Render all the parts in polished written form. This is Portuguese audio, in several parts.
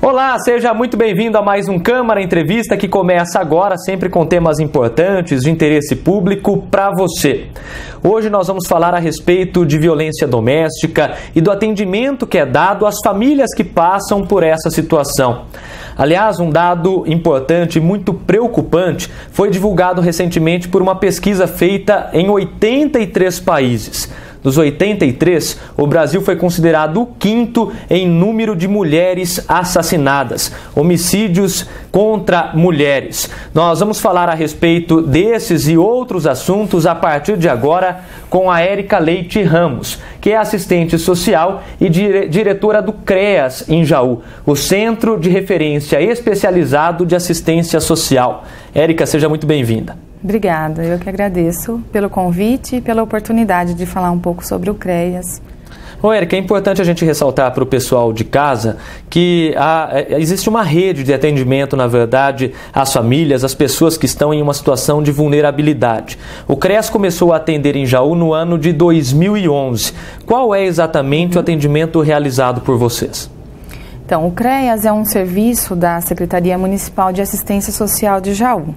Olá, seja muito bem-vindo a mais um Câmara Entrevista que começa agora, sempre com temas importantes de interesse público para você. Hoje nós vamos falar a respeito de violência doméstica e do atendimento que é dado às famílias que passam por essa situação. Aliás, um dado importante e muito preocupante foi divulgado recentemente por uma pesquisa feita em 83 países. Dos 83, o Brasil foi considerado o quinto em número de mulheres assassinadas, homicídios contra mulheres. Nós vamos falar a respeito desses e outros assuntos a partir de agora com a Érica Leite Ramos, que é assistente social e diretora do CREAS em Jaú, o Centro de Referência Especializado de Assistência Social. Érica, seja muito bem-vinda. Obrigada, eu que agradeço pelo convite e pela oportunidade de falar um pouco sobre o CREAS. Ô, Érica, é importante a gente ressaltar para o pessoal de casa que existe uma rede de atendimento, na verdade, às famílias, às pessoas que estão em uma situação de vulnerabilidade. O CREAS começou a atender em Jaú no ano de 2011. Qual é exatamente o atendimento realizado por vocês? Então, o CREAS é um serviço da Secretaria Municipal de Assistência Social de Jaú.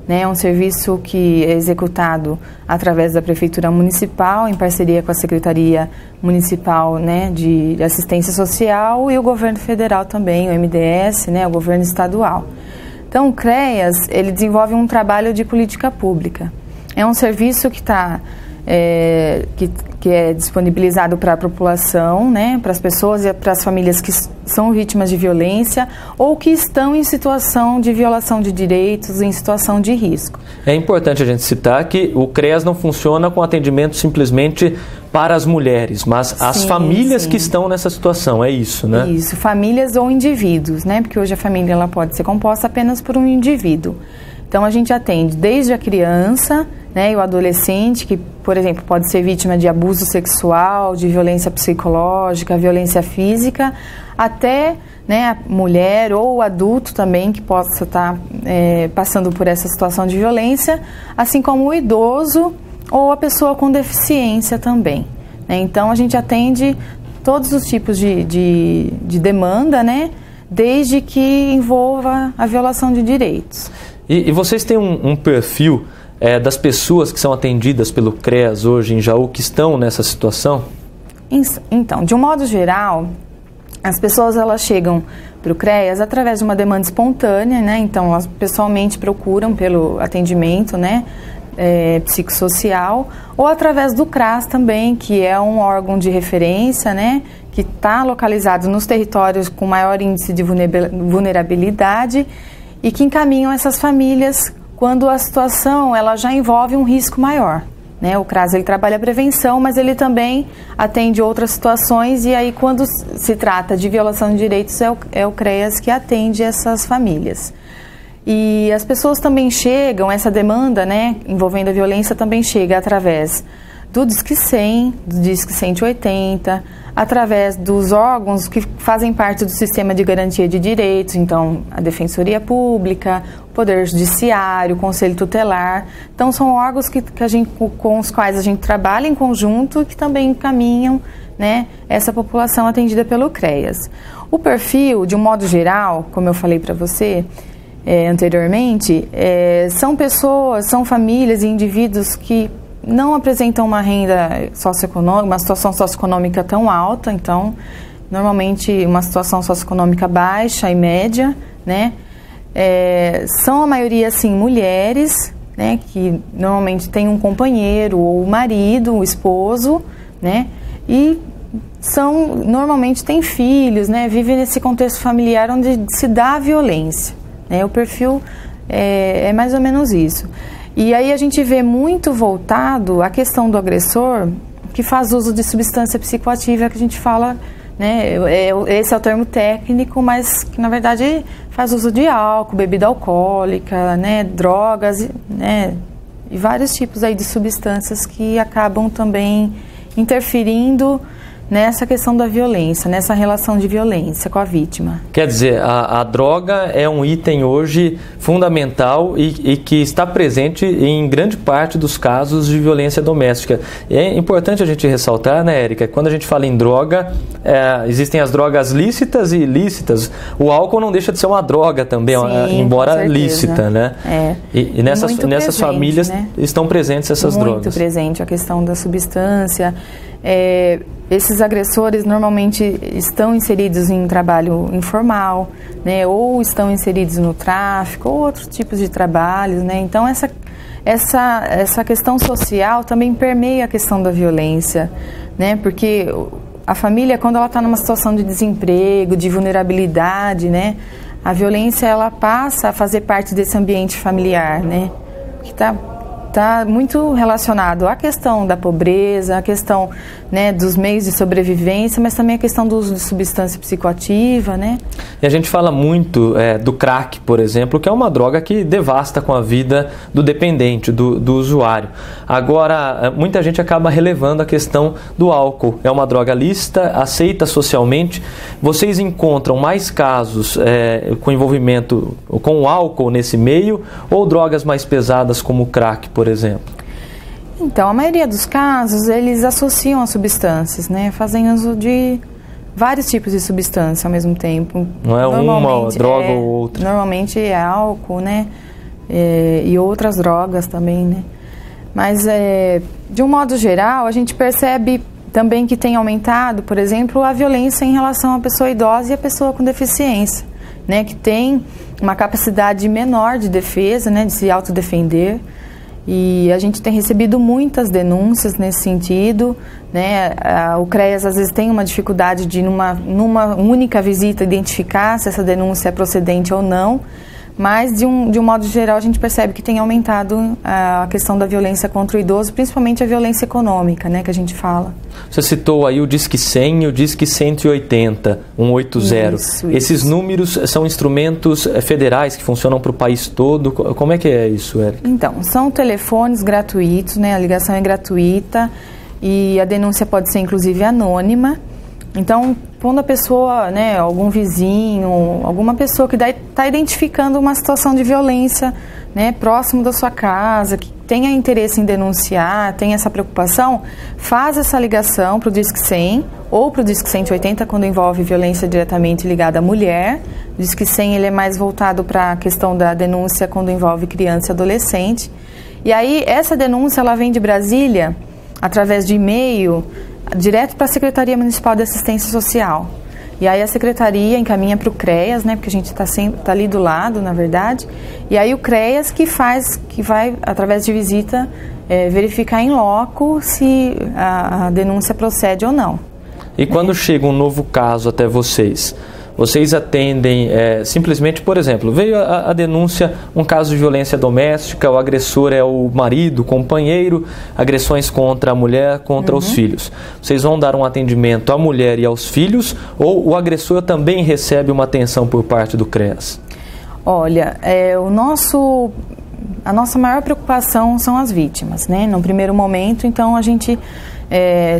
É um serviço que é executado através da Prefeitura Municipal, em parceria com a Secretaria Municipal, de Assistência Social e o Governo Federal também, o MDS, o Governo Estadual. Então, o CREAS, ele desenvolve um trabalho de política pública. É um serviço que é disponibilizado para a população, para as pessoas e para as famílias que são vítimas de violência ou que estão em situação de violação de direitos, em situação de risco. É importante a gente citar que o CREAS não funciona com atendimento simplesmente para as mulheres, mas as famílias que estão nessa situação, é isso, né? Isso, famílias ou indivíduos, porque hoje a família ela pode ser composta apenas por um indivíduo. Então, a gente atende desde a criança, e o adolescente, que, por exemplo, pode ser vítima de abuso sexual, de violência psicológica, violência física, até a mulher ou o adulto também que possa estar passando por essa situação de violência, assim como o idoso ou a pessoa com deficiência também. Então, a gente atende todos os tipos de demanda, desde que envolva a violação de direitos. E vocês têm um perfil das pessoas que são atendidas pelo CREAS hoje em Jaú que estão nessa situação? Então, de um modo geral, as pessoas elas chegam para o CREAS através de uma demanda espontânea, então elas pessoalmente procuram pelo atendimento, psicossocial, ou através do CRAS também, que é um órgão de referência, que está localizado nos territórios com maior índice de vulnerabilidade e que encaminham essas famílias quando a situação ela já envolve um risco maior. O CRAS ele trabalha a prevenção, mas ele também atende outras situações e aí quando se trata de violação de direitos é o CREAS que atende essas famílias. E as pessoas também chegam, essa demanda envolvendo a violência também chega através do Disque 100, do Disque 180, através dos órgãos que fazem parte do sistema de garantia de direitos, então a Defensoria Pública, o Poder Judiciário, o Conselho Tutelar. Então são órgãos com os quais a gente trabalha em conjunto e que também encaminham essa população atendida pelo CREAS. O perfil, de um modo geral, como eu falei para você anteriormente, são famílias e indivíduos que não apresentam uma renda socioeconômica, uma situação socioeconômica tão alta, então, normalmente uma situação socioeconômica baixa e média, são a maioria, mulheres, que normalmente têm um companheiro ou marido, um esposo, e normalmente têm filhos, vivem nesse contexto familiar onde se dá violência, o perfil é mais ou menos isso. E aí a gente vê muito voltado a questão do agressor que faz uso de substância psicoativa, que a gente fala, esse é o termo técnico, mas que na verdade faz uso de álcool, bebida alcoólica, drogas, e vários tipos aí de substâncias que acabam também interferindo nessa questão da violência, nessa relação de violência com a vítima. Quer dizer, a droga é um item hoje fundamental e que está presente em grande parte dos casos de violência doméstica. E é importante a gente ressaltar, né, Érica, quando a gente fala em droga, existem as drogas lícitas e ilícitas. O álcool não deixa de ser uma droga também, sim, embora lícita, né? E nessas famílias, né, estão presentes essas drogas. Muito presente a questão da substância. Esses agressores normalmente estão inseridos em trabalho informal, né, ou estão inseridos no tráfico, ou outros tipos de trabalhos, né? Então essa questão social também permeia a questão da violência, né? Porque a família, quando ela está numa situação de desemprego, de vulnerabilidade, né, a violência ela passa a fazer parte desse ambiente familiar, né? Que está muito relacionado à questão da pobreza, à questão, né, dos meios de sobrevivência, mas também a questão do uso de substância psicoativa, né? E a gente fala muito do crack, por exemplo, que é uma droga que devasta com a vida do dependente, do usuário. Agora, muita gente acaba relevando a questão do álcool. É uma droga lícita, aceita socialmente. Vocês encontram mais casos com envolvimento com o álcool nesse meio ou drogas mais pesadas como o crack, por exemplo? Então, a maioria dos casos, eles associam as substâncias, né? Fazem uso de vários tipos de substância ao mesmo tempo. Não é uma droga ou outra? Normalmente é álcool, né? E outras drogas também, né? Mas, de um modo geral, a gente percebe também que tem aumentado, por exemplo, a violência em relação à pessoa idosa e à pessoa com deficiência, né? Que tem uma capacidade menor de defesa, né? De se autodefender. E a gente tem recebido muitas denúncias nesse sentido, né? O CREAS às vezes tem uma dificuldade de numa única visita identificar se essa denúncia é procedente ou não, mas de um modo geral a gente percebe que tem aumentado a questão da violência contra o idoso, principalmente a violência econômica, né, que a gente fala. Você citou aí o Disque 100 e o Disque 180, 180. Isso. Esses números são instrumentos federais que funcionam para o país todo. Como é que é isso, Érica? Então, são telefones gratuitos, né, a ligação é gratuita e a denúncia pode ser inclusive anônima. Então, quando a pessoa, né, algum vizinho, alguma pessoa que está identificando uma situação de violência, né, próximo da sua casa, que tenha interesse em denunciar, tem essa preocupação, faz essa ligação para o Disque 100 ou para o Disque 180 quando envolve violência diretamente ligada à mulher. O Disque 100 ele é mais voltado para a questão da denúncia quando envolve criança e adolescente. E aí, essa denúncia ela vem de Brasília, através de e-mail, direto para a Secretaria Municipal de Assistência Social. E aí a Secretaria encaminha para o CREAS, né, porque a gente está ali do lado, na verdade. E aí o CREAS que vai, através de visita, verificar em loco se a denúncia procede ou não. E quando chega um novo caso até vocês atendem simplesmente, por exemplo, veio a denúncia, um caso de violência doméstica, o agressor é o marido, o companheiro, agressões contra a mulher, contra os filhos. Vocês vão dar um atendimento à mulher e aos filhos ou o agressor também recebe uma atenção por parte do CREAS? Olha, a nossa maior preocupação são as vítimas, né? No primeiro momento, então a gente...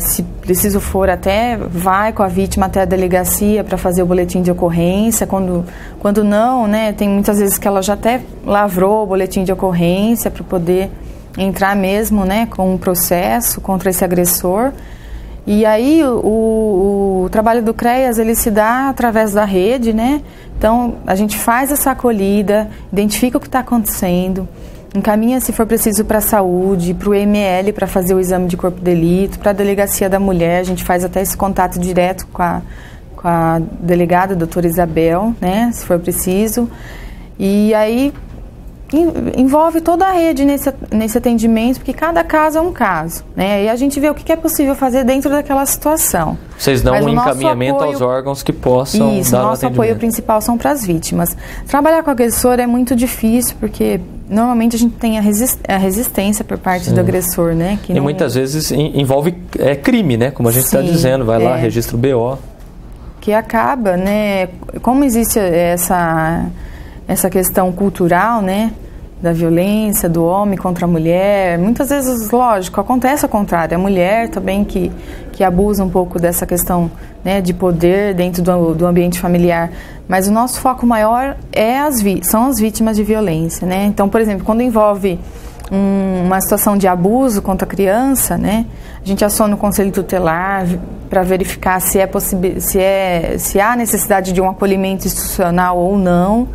se preciso for até vai com a vítima até a delegacia para fazer o boletim de ocorrência, quando não, né, tem muitas vezes que ela já até lavrou o boletim de ocorrência para poder entrar mesmo, né, com um processo contra esse agressor. E aí o trabalho do CREAS ele se dá através da rede, né? Então a gente faz essa acolhida, identifica o que está acontecendo, encaminha, se for preciso, para a saúde, para o ML para fazer o exame de corpo de delito, para a delegacia da mulher, a gente faz até esse contato direto com a delegada, a doutora Isabel, né, se for preciso. E aí envolve toda a rede nesse atendimento, porque cada caso é um caso, né, e a gente vê o que é possível fazer dentro daquela situação. Vocês dão um encaminhamento aos órgãos que possam dar o atendimento. Isso, o nosso apoio principal são para as vítimas. Trabalhar com o agressor é muito difícil, porque normalmente a gente tem a resistência por parte do agressor, né? E muitas vezes envolve crime, né? Como a gente está dizendo, vai lá, registra o BO. Que acaba, né? Como existe essa questão cultural, né? da violência do homem contra a mulher. Muitas vezes, lógico, acontece ao contrário, a mulher também que abusa um pouco dessa questão, né, de poder dentro do ambiente familiar, mas o nosso foco maior são as vítimas de violência, né? Então, por exemplo, quando envolve uma situação de abuso contra a criança, né, a gente aciona o conselho tutelar para verificar se há necessidade de um acolhimento institucional ou não,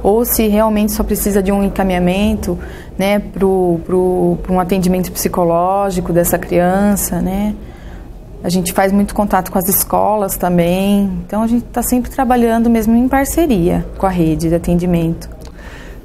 ou se realmente só precisa de um encaminhamento, né, para um atendimento psicológico dessa criança, né? A gente faz muito contato com as escolas também, então a gente está sempre trabalhando mesmo em parceria com a rede de atendimento.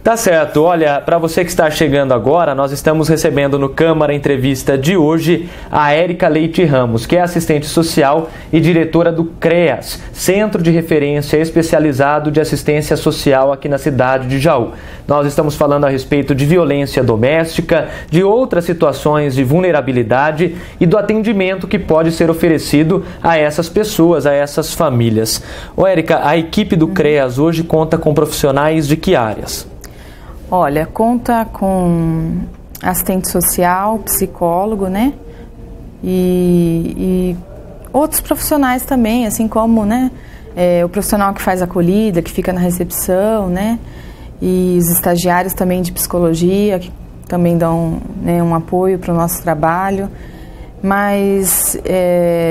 Tá certo. Olha, para você que está chegando agora, nós estamos recebendo no Câmara Entrevista de hoje a Érica Leite Ramos, que é assistente social e diretora do CREAS, Centro de Referência Especializado de Assistência Social aqui na cidade de Jaú. Nós estamos falando a respeito de violência doméstica, de outras situações de vulnerabilidade e do atendimento que pode ser oferecido a essas pessoas, a essas famílias. Ô Érica, a equipe do CREAS hoje conta com profissionais de que áreas? Olha, conta com assistente social, psicólogo, né? E outros profissionais também, assim como, né, o profissional que faz acolhida, que fica na recepção, né? E os estagiários também de psicologia, que também dão, né, um apoio para o nosso trabalho. Mas,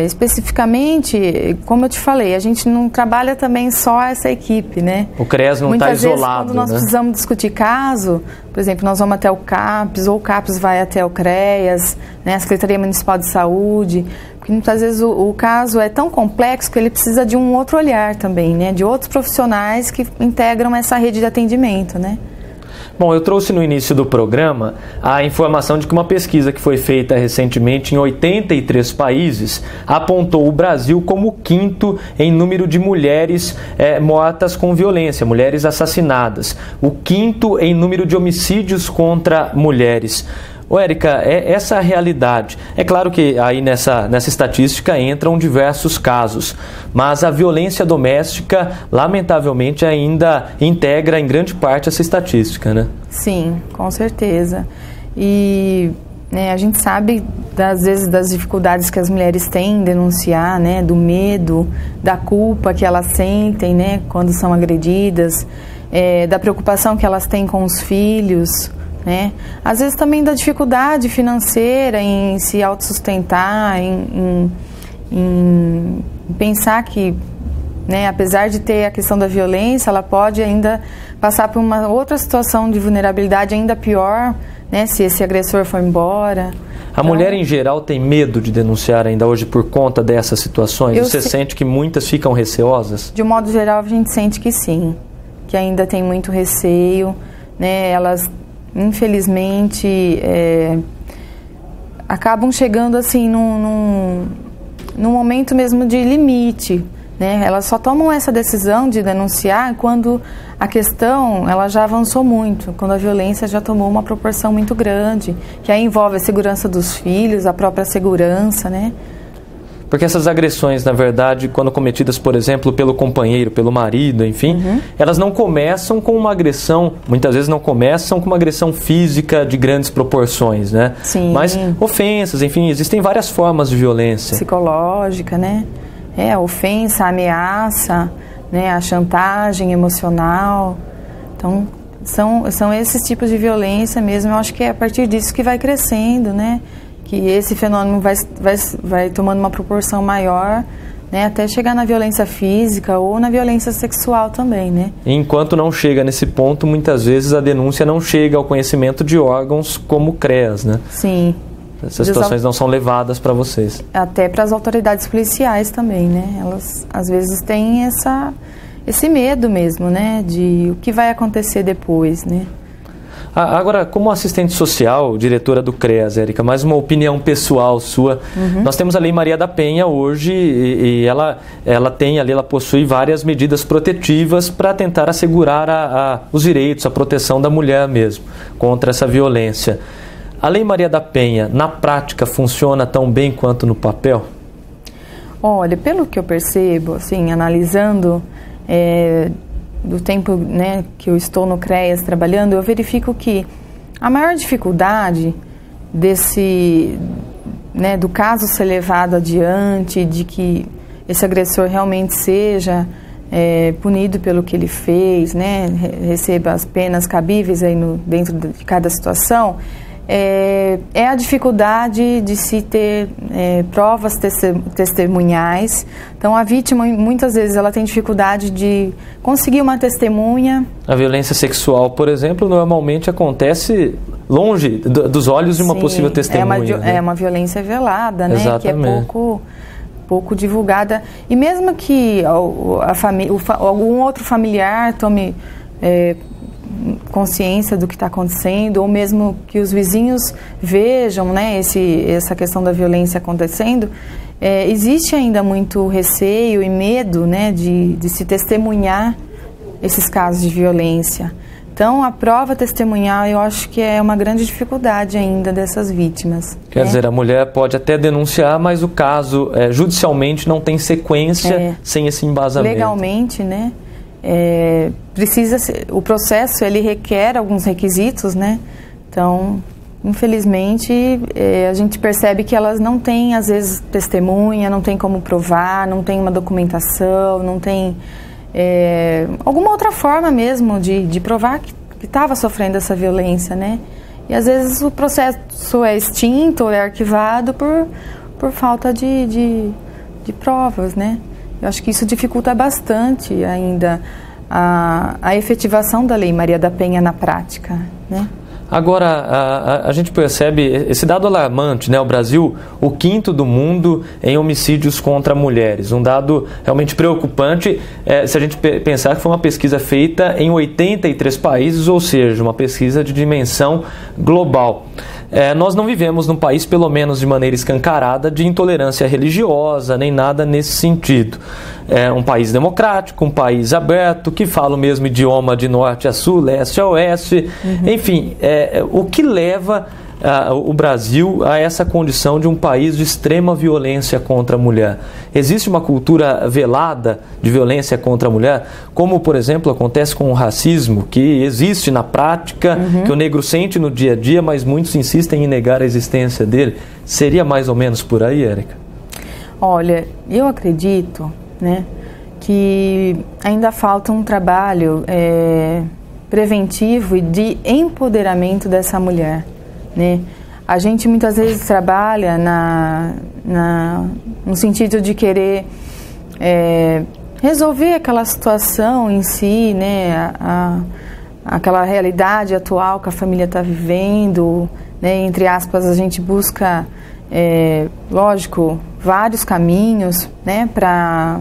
especificamente, como eu te falei, a gente não trabalha também só essa equipe, né? O CREAS não está isolado, vezes, quando nós precisamos discutir caso, por exemplo, nós vamos até o CAPS, ou o CAPS vai até o CREAS, né, a Secretaria Municipal de Saúde, porque muitas vezes o caso é tão complexo que ele precisa de um outro olhar também, né? De outros profissionais que integram essa rede de atendimento, né? Bom, eu trouxe no início do programa a informação de que uma pesquisa que foi feita recentemente em 83 países apontou o Brasil como o quinto em número de mulheres mortas com violência, mulheres assassinadas. O quinto em número de homicídios contra mulheres. Ô Érica, essa realidade, é claro que aí nessa estatística entram diversos casos, mas a violência doméstica, lamentavelmente, ainda integra em grande parte essa estatística, né? Sim, com certeza. E a gente sabe, às vezes, das dificuldades que as mulheres têm em denunciar, né? Do medo, da culpa que elas sentem, né? Quando são agredidas, da preocupação que elas têm com os filhos, né? Às vezes também da dificuldade financeira em se autossustentar, em pensar que, né, apesar de ter a questão da violência, ela pode ainda passar por uma outra situação de vulnerabilidade ainda pior, né, se esse agressor for embora. A mulher em geral tem medo de denunciar ainda hoje por conta dessas situações? Você sente que muitas ficam receosas? De um modo geral, a gente sente que sim, que ainda tem muito receio, né? Elas infelizmente acabam chegando assim num momento mesmo de limite, né? Elas só tomam essa decisão de denunciar quando a questão ela já avançou muito, quando a violência já tomou uma proporção muito grande, que aí envolve a segurança dos filhos, a própria segurança, né? Porque essas agressões, na verdade, quando cometidas, por exemplo, pelo companheiro, pelo marido, enfim, elas não começam com uma agressão, muitas vezes não começam com uma agressão física de grandes proporções, né? Sim. Mas ofensas, enfim, existem várias formas de violência. Psicológica, né? A ofensa, a ameaça, né? A chantagem emocional. Então, são esses tipos de violência mesmo. Eu acho que é a partir disso que vai crescendo, né? Que esse fenômeno vai tomando uma proporção maior, né, até chegar na violência física ou na violência sexual também, né? Enquanto não chega nesse ponto, muitas vezes a denúncia não chega ao conhecimento de órgãos como o CREAS, né? Sim. Essas situações não são levadas para vocês. Até para as autoridades policiais também, né? Elas às vezes têm esse medo mesmo, né, de o que vai acontecer depois, né? Agora, como assistente social, diretora do CREAS, Érica, mais uma opinião pessoal sua. Nós temos a Lei Maria da Penha hoje e ela possui várias medidas protetivas para tentar assegurar os direitos, a proteção da mulher mesmo, contra essa violência. A Lei Maria da Penha, na prática, funciona tão bem quanto no papel? Olha, pelo que eu percebo, assim, analisando do tempo, né, que eu estou no CREAS trabalhando, eu verifico que a maior dificuldade do caso ser levado adiante, de que esse agressor realmente seja punido pelo que ele fez, né, receba as penas cabíveis aí dentro de cada situação, é a dificuldade de se ter provas testemunhais. Então, a vítima, muitas vezes, ela tem dificuldade de conseguir uma testemunha. A violência sexual, por exemplo, normalmente acontece longe dos olhos de uma possível testemunha. É uma violência velada, né? Exatamente. Que é pouco divulgada. E mesmo que algum outro familiar tome consciência do que está acontecendo, ou mesmo que os vizinhos vejam, né, essa questão da violência acontecendo, existe ainda muito receio e medo, né, de se testemunhar esses casos de violência. Então, a prova testemunhal, eu acho que é uma grande dificuldade ainda dessas vítimas. Quer dizer, a mulher pode até denunciar, mas o caso judicialmente não tem sequência sem esse embasamento. Legalmente, né? O processo, ele requer alguns requisitos, né? Então, infelizmente, a gente percebe que elas não têm, às vezes, testemunha, não tem como provar, não tem uma documentação, não tem alguma outra forma mesmo de provar que estava sofrendo essa violência, né? E, às vezes, o processo é extinto, é arquivado por falta de provas, né? Eu acho que isso dificulta bastante ainda a efetivação da Lei Maria da Penha na prática, né? Agora, a gente percebe esse dado alarmante, né? O Brasil, o 5º do mundo em homicídios contra mulheres. Um dado realmente preocupante, se a gente pensar que foi uma pesquisa feita em 83 países, ou seja, uma pesquisa de dimensão global. Nós não vivemos num país, pelo menos de maneira escancarada, de intolerância religiosa, nem nada nesse sentido. É um país democrático, um país aberto, que fala o mesmo idioma de norte a sul, leste a oeste. Enfim, o que leva o Brasil a essa condição de um país de extrema violência contra a mulher? Existe uma cultura velada de violência contra a mulher, como, por exemplo, acontece com o racismo, que existe na prática, que o negro sente no dia a dia, mas muitos insistem em negar a existência dele. Seria mais ou menos por aí, Érica? Olha, eu acredito, né, que ainda falta um trabalho preventivo e de empoderamento dessa mulher, né? A gente muitas vezes trabalha no sentido de querer resolver aquela situação em si, né? Aquela realidade atual que a família está vivendo, né? Entre aspas, a gente busca, lógico, vários caminhos, né? Para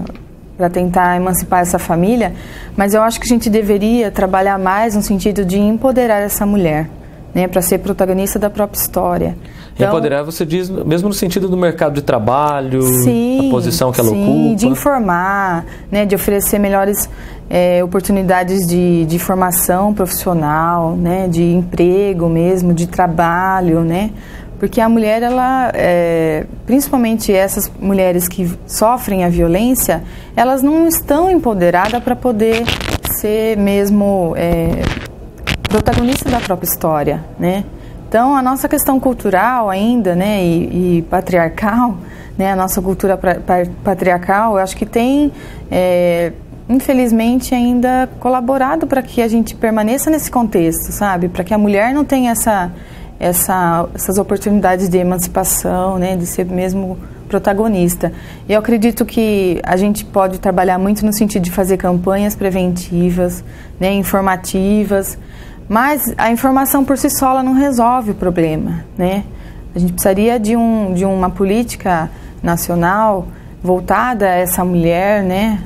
tentar emancipar essa família, mas eu acho que a gente deveria trabalhar mais no sentido de empoderar essa mulher, né, para ser protagonista da própria história. Então, empoderar, você diz, mesmo no sentido do mercado de trabalho, sim, a posição que ela ocupa? De informar, né, de oferecer melhores oportunidades de formação profissional, né, de emprego mesmo, de trabalho, né, porque a mulher, ela, principalmente essas mulheres que sofrem a violência, elas não estão empoderadas para poder ser mesmo protagonista da própria história, né? Então, a nossa questão cultural ainda, né, e patriarcal, né, a nossa cultura patriarcal, eu acho que tem, infelizmente, ainda colaborado para que a gente permaneça nesse contexto, sabe? Para que a mulher não tenha essas oportunidades de emancipação, né, de ser mesmo protagonista. Eu acredito que a gente pode trabalhar muito no sentido de fazer campanhas preventivas, né, informativas, mas a informação por si só ela não resolve o problema, né? A gente precisaria de uma política nacional voltada a essa mulher, né,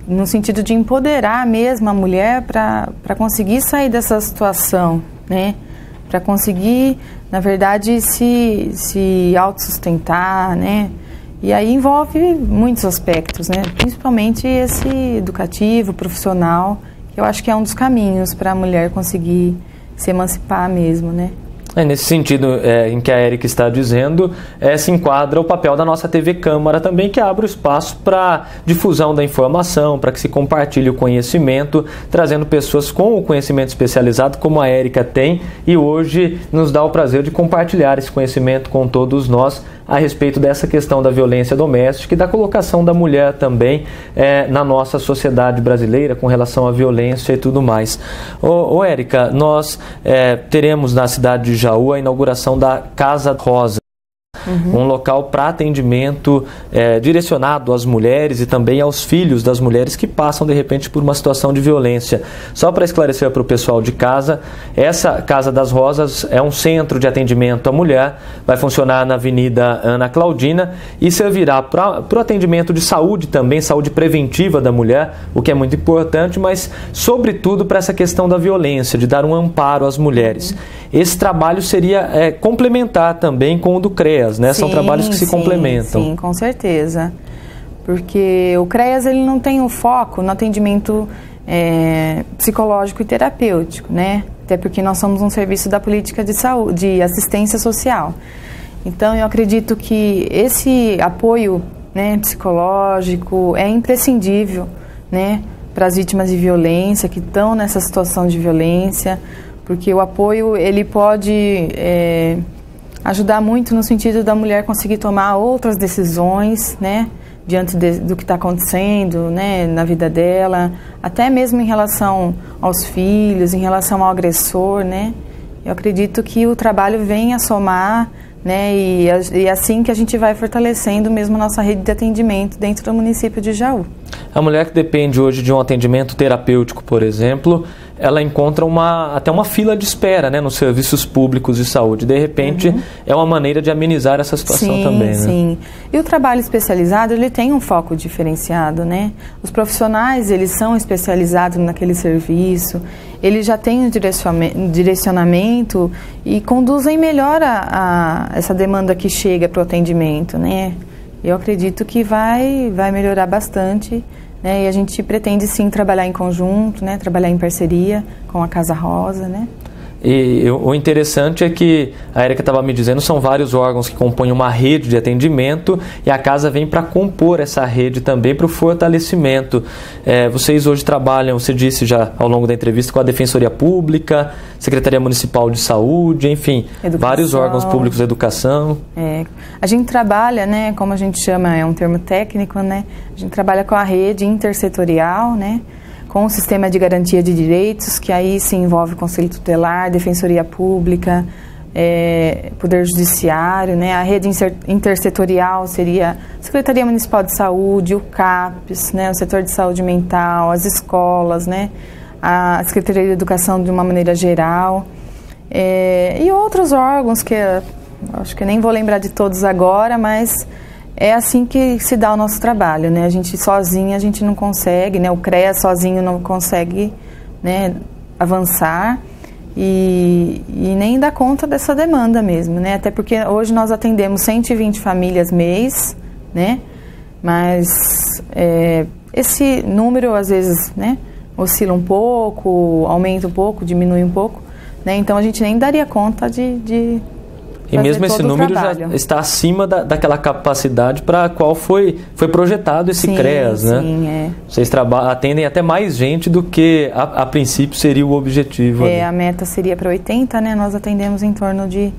no sentido de empoderar mesmo a mulher para conseguir sair dessa situação, né? Para conseguir, na verdade, se autossustentar, né? E aí envolve muitos aspectos, né? Principalmente esse educativo, profissional, que eu acho que é um dos caminhos para a mulher conseguir se emancipar mesmo, né? Nesse sentido em que a Érica está dizendo, se enquadra o papel da nossa TV Câmara também, que abre o espaço para difusão da informação, para que se compartilhe o conhecimento, trazendo pessoas com o conhecimento especializado, como a Érica tem, e hoje nos dá o prazer de compartilhar esse conhecimento com todos nós a respeito dessa questão da violência doméstica e da colocação da mulher também na nossa sociedade brasileira com relação à violência e tudo mais. Érica, nós teremos na cidade de Jaú a inauguração da Casa Rosa. Um local para atendimento direcionado às mulheres e também aos filhos das mulheres que passam de repente por uma situação de violência. Só para esclarecer para o pessoal de casa, essa Casa das Rosas é um centro de atendimento à mulher, vai funcionar na Avenida Ana Claudina e servirá para o atendimento de saúde também, saúde preventiva da mulher, o que é muito importante, mas sobretudo para essa questão da violência, de dar um amparo às mulheres. Esse trabalho seria complementar também com o do CREAS, né? São trabalhos que se complementam. Sim, com certeza. Porque o CREAS ele não tem o foco no atendimento psicológico e terapêutico, né? Até porque nós somos um serviço da política de saúde, de assistência social. Então, eu acredito que esse apoio, né, psicológico é imprescindível, né, para as vítimas de violência que estão nessa situação de violência, porque o apoio ele pode ajudar muito no sentido da mulher conseguir tomar outras decisões, né, diante do que está acontecendo, né, na vida dela, até mesmo em relação aos filhos, em relação ao agressor, né. Eu acredito que o trabalho vem a somar, né, e assim que a gente vai fortalecendo mesmo a nossa rede de atendimento dentro do município de Jaú. A mulher que depende hoje de um atendimento terapêutico, por exemplo, ela encontra até uma fila de espera, né, nos serviços públicos de saúde. De repente, é uma maneira de amenizar essa situação também, né? Sim. E o trabalho especializado, ele tem um foco diferenciado, né? Os profissionais, eles são especializados naquele serviço, eles já têm um direcionamento e conduzem melhor essa demanda que chega para o atendimento, né? Eu acredito que vai melhorar bastante, né? E a gente pretende sim trabalhar em conjunto, né? Trabalhar em parceria com a Casa Rosa, né? E o interessante é que a Érica estava me dizendo, são vários órgãos que compõem uma rede de atendimento e a casa vem para compor essa rede também para o fortalecimento. Vocês hoje trabalham, você disse já ao longo da entrevista, com a Defensoria Pública, Secretaria Municipal de Saúde, enfim, vários órgãos públicos de educação. A gente trabalha, né, como a gente chama, é um termo técnico, né, a gente trabalha com a rede intersetorial, né, com o sistema de garantia de direitos, que aí se envolve Conselho Tutelar, Defensoria Pública, Poder Judiciário, né? A rede intersetorial seria a Secretaria Municipal de Saúde, o CAPES, né? O setor de saúde mental, as escolas, né? A Secretaria de Educação de uma maneira geral, e outros órgãos que acho que nem vou lembrar de todos agora, mas é assim que se dá o nosso trabalho, né? A gente sozinha a gente não consegue, né? O CREAS sozinho não consegue, né, avançar e nem dar conta dessa demanda mesmo, né? Até porque hoje nós atendemos 120 famílias mês, né? Mas esse número às vezes, né, oscila um pouco, aumenta um pouco, diminui um pouco, né? Então a gente nem daria conta de e mesmo esse número já está acima daquela capacidade para a qual foi projetado esse CREAS, né? Sim, Vocês atendem até mais gente do que a princípio seria o objetivo. A meta seria para 80, né? Nós atendemos em torno de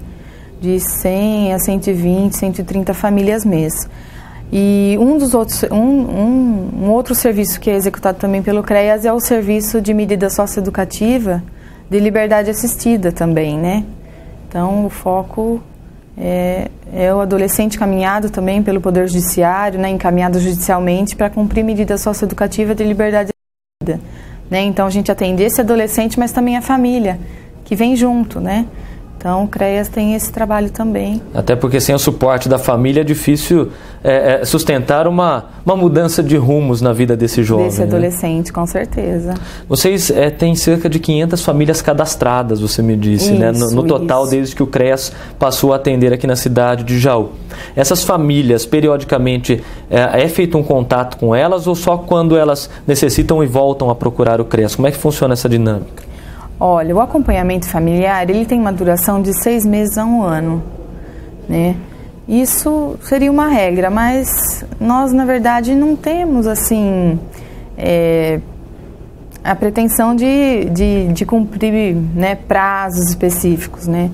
100 a 120, 130 famílias mês. E um outro serviço que é executado também pelo CREAS é o serviço de medida socioeducativa de liberdade assistida também, né? Então, o foco é o adolescente caminhado também pelo Poder Judiciário, né, encaminhado judicialmente para cumprir medida socioeducativa de liberdade assistida, né? Então, a gente atende esse adolescente, mas também a família, que vem junto, né? Então, o CREAS tem esse trabalho também. Até porque sem o suporte da família é difícil sustentar uma mudança de rumos na vida desse jovem. Desse adolescente, né? Com certeza. Vocês têm cerca de 500 famílias cadastradas, você me disse, isso, né? No total, desde que o CREAS passou a atender aqui na cidade de Jaú. Essas famílias, periodicamente, é feito um contato com elas ou só quando elas necessitam e voltam a procurar o CREAS? Como é que funciona essa dinâmica? Olha, o acompanhamento familiar, ele tem uma duração de 6 meses a 1 ano, né? Isso seria uma regra, mas nós, na verdade, não temos, assim, a pretensão de cumprir, né, prazos específicos, né?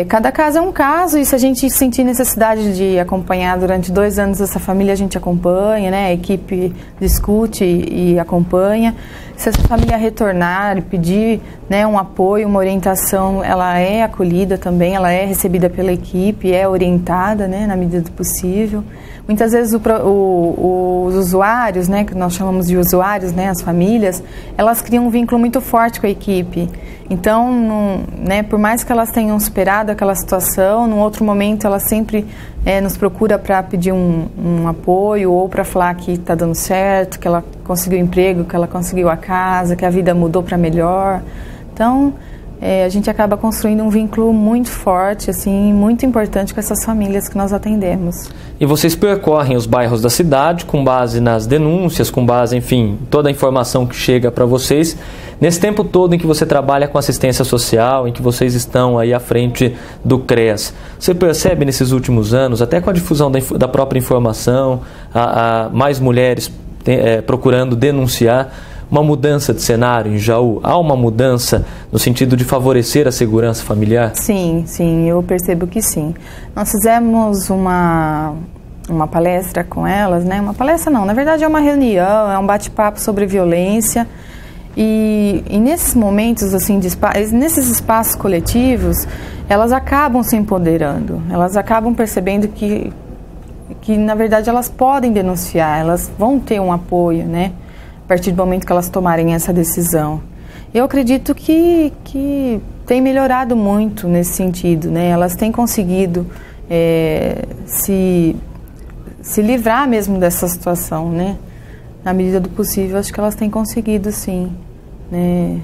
Cada caso é um caso, e se a gente sentir necessidade de acompanhar durante 2 anos essa família, a gente acompanha, né? A equipe discute e acompanha. Se essa família retornar e pedir, né, um apoio, uma orientação, ela é acolhida também, ela é recebida pela equipe, é orientada, né, na medida do possível. Muitas vezes os usuários, né, que nós chamamos de usuários, né, as famílias, elas criam um vínculo muito forte com a equipe. Então, né, por mais que elas tenham superado aquela situação, num outro momento ela sempre nos procura para pedir um apoio ou para falar que está dando certo, que ela conseguiu emprego, que ela conseguiu a casa, que a vida mudou para melhor. Então, a gente acaba construindo um vínculo muito forte, assim, muito importante com essas famílias que nós atendemos. E vocês percorrem os bairros da cidade com base nas denúncias, com base, enfim, toda a informação que chega para vocês. Nesse tempo todo em que você trabalha com assistência social, em que vocês estão aí à frente do CREAS, você percebe nesses últimos anos, até com a difusão da própria informação, mais mulheres procurando denunciar, uma mudança de cenário em Jaú? Há uma mudança no sentido de favorecer a segurança familiar? Sim, eu percebo que sim. Nós fizemos uma palestra com elas, né? Uma palestra não, na verdade é uma reunião, é um bate-papo sobre violência. E nesses momentos, assim, nesses espaços coletivos, elas acabam se empoderando, elas acabam percebendo que na verdade elas podem denunciar, elas vão ter um apoio, né? A partir do momento que elas tomarem essa decisão. Eu acredito que tem melhorado muito nesse sentido, né? Elas têm conseguido se livrar mesmo dessa situação, né? Na medida do possível, acho que elas têm conseguido, sim, né,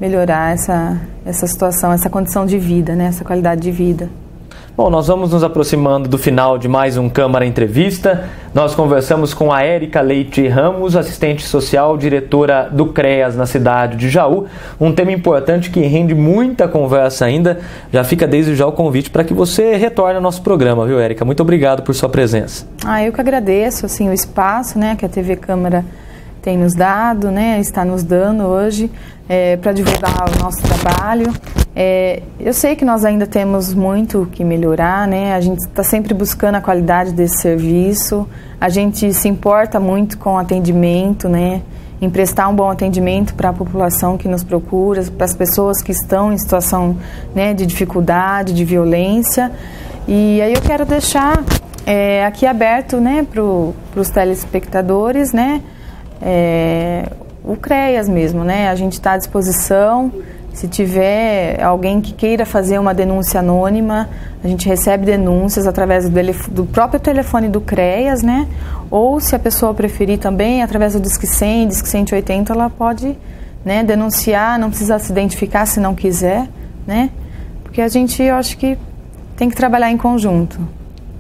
melhorar essa situação, essa condição de vida, né? Essa qualidade de vida. Bom, nós vamos nos aproximando do final de mais um Câmara Entrevista. Nós conversamos com a Érica Leite Ramos, assistente social, diretora do CREAS na cidade de Jaú. Um tema importante que rende muita conversa ainda. Já fica desde já o convite para que você retorne ao nosso programa, viu, Érica? Muito obrigado por sua presença. Eu que agradeço, assim, o espaço, né, que a TV Câmara tem nos dado, né, está nos dando hoje para divulgar o nosso trabalho. Eu sei que nós ainda temos muito que melhorar, né? A gente está sempre buscando a qualidade desse serviço, a gente se importa muito com o atendimento, né? Em prestar um bom atendimento para a população que nos procura, para as pessoas que estão em situação, né, de dificuldade, de violência. E aí eu quero deixar aqui aberto, né, para os telespectadores, né, o CREAS mesmo, né? A gente está à disposição. Se tiver alguém que queira fazer uma denúncia anônima, a gente recebe denúncias através do próprio telefone do CREAS, né? Ou, se a pessoa preferir também, através do Disque 100, Disque 180, ela pode, né, denunciar, não precisa se identificar se não quiser, né? Porque a gente, eu acho que tem que trabalhar em conjunto.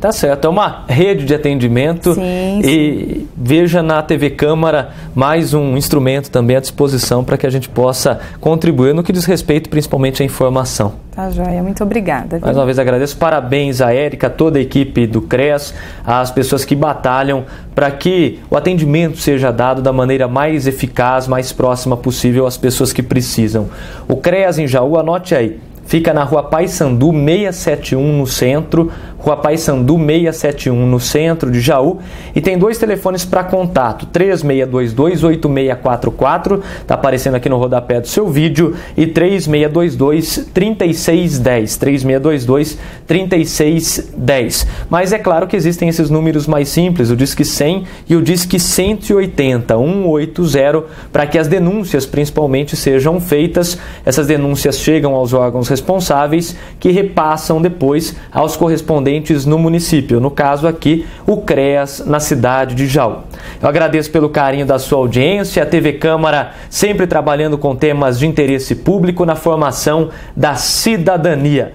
Tá certo, é uma rede de atendimento. Sim. E veja na TV Câmara mais um instrumento também à disposição para que a gente possa contribuir no que diz respeito principalmente à informação. Tá joia, muito obrigada. Mais uma vez agradeço, parabéns a Érica, a toda a equipe do CREAS, às pessoas que batalham para que o atendimento seja dado da maneira mais eficaz, mais próxima possível às pessoas que precisam. O CREAS em Jaú, anote aí, fica na Rua Paissandu 671 no centro, Rua Paissandu 671 no centro de Jaú, e tem 2 telefones para contato, 3622-8644, está aparecendo aqui no rodapé do seu vídeo, e 3622-3610, 3622-3610. Mas é claro que existem esses números mais simples, o Disque 100 e o Disque 180, 180, para que as denúncias principalmente sejam feitas. Essas denúncias chegam aos órgãos responsáveis, que repassam depois aos correspondentes no município, no caso aqui o CREAS na cidade de Jaú. Eu agradeço pelo carinho da sua audiência, a TV Câmara sempre trabalhando com temas de interesse público na formação da cidadania.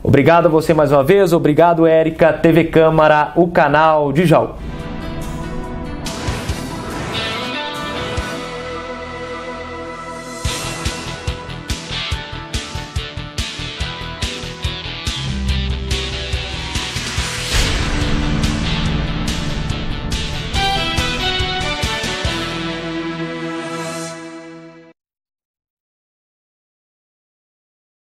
Obrigado a você mais uma vez, obrigado, Érica. TV Câmara, o canal de Jaú.